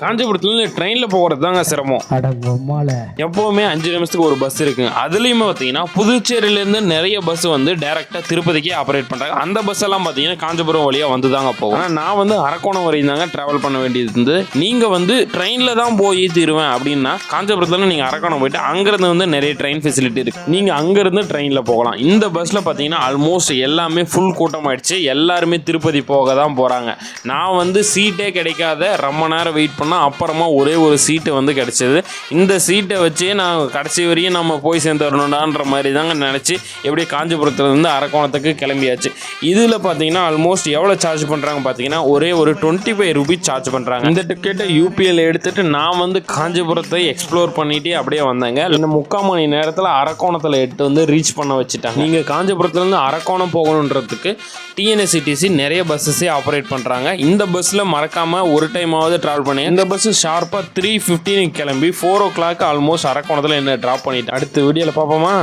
காஞ்சிபுரத்துல ட்ரெயினில் போகிறது தாங்க சிரமம். எப்போவுமே 5 நிமிஷத்துக்கு ஒரு பஸ் இருக்குங்க. அதுலேயுமே பார்த்தீங்கன்னா புதுச்சேரியிலேருந்து நிறைய பஸ் வந்து டேரெக்டாக திருப்பதிக்கே ஆப்ரேட் பண்ணுறாங்க. அந்த பஸ் எல்லாம் பார்த்தீங்கன்னா காஞ்சிபுரம் வழியாக வந்து தாங்க போகும். ஆனால் நான் வந்து அரக்கோணம் வரையும் தாங்க ட்ராவல் பண்ண வேண்டியது இருந்து. நீங்கள் வந்து ட்ரெயினில் தான் போய் தீருவேன் அப்படின்னா காஞ்சிபுரத்தில் நீங்கள் அரக்கோணம் போயிட்டு அங்கேருந்து வந்து நிறைய ட்ரெயின் ஃபெசிலிட்டி இருக்குது. நீங்கள் அங்கேருந்து ட்ரெயினில் போகலாம். இந்த பஸ்ஸில் பார்த்தீங்கன்னா ஆல்மோஸ்ட் எல்லாமே ஃபுல் கூட்டம் ஆயிடுச்சு. எல்லாருமே திருப்பதி போக தான் போகிறாங்க. நான் வந்து சீட்டே கிடைக்காத ரொம்ப நேரம் வெயிட் பண்ணால் அப்புறமா ஒரே ஒரு சீட்டு வந்து கிடைச்சது. இந்த சீட்டை வச்சே நான் கடைசி வரையும் நம்ம போய் சேர்ந்து வரணும்டான்ற மாதிரி தாங்க நினச்சி எப்படியே காஞ்சிபுரத்துலேருந்து அரக்கோணத்துக்கு கிளம்பியாச்சு. இதில் பார்த்தீங்கன்னா ஆல்மோஸ்ட் எவ்வளோ சார்ஜ் பண்ணுறாங்க பார்த்தீங்கன்னா ஒரே ஒரு 25 ரூபீஸ் சார்ஜ் பண்ணுறாங்க. இந்த டிக்கெட்டை யூபிஎல் எடுத்துகிட்டு நான் வந்து காஞ்சிபுரத்தை எக்ஸ்ப்ளோர் பண்ணிகிட்டே அப்படியே வந்தேங்க. இந்த 3/4 மணி நேரத்தில் அரக்கோணத்தில் வந்து ரீச் பண்ண வச்சுட்டாங்க. நீங்கள் காஞ்சிபுரத்துலேருந்து அரக்கோணம் போகணுன்றதுக்கு டிஎன்எஸ்சிடிசி நிறைய பஸ்ஸஸே ஆப்ரேட் பண்ணுறாங்க. இந்த பஸ்ஸில் மறக்காமல் ஒரு டைமாவது ட்ராவல் பண்ணி இந்த பஸ்ஸு ஷார்ப்பாக 3:15 கிளம்பி 4 o'clock ஆல்மோஸ்ட் அரக்கோணத்தில் என்ன ட்ராப் பண்ணிட்டு அடுத்த வீடியோவில் பார்ப்போமா.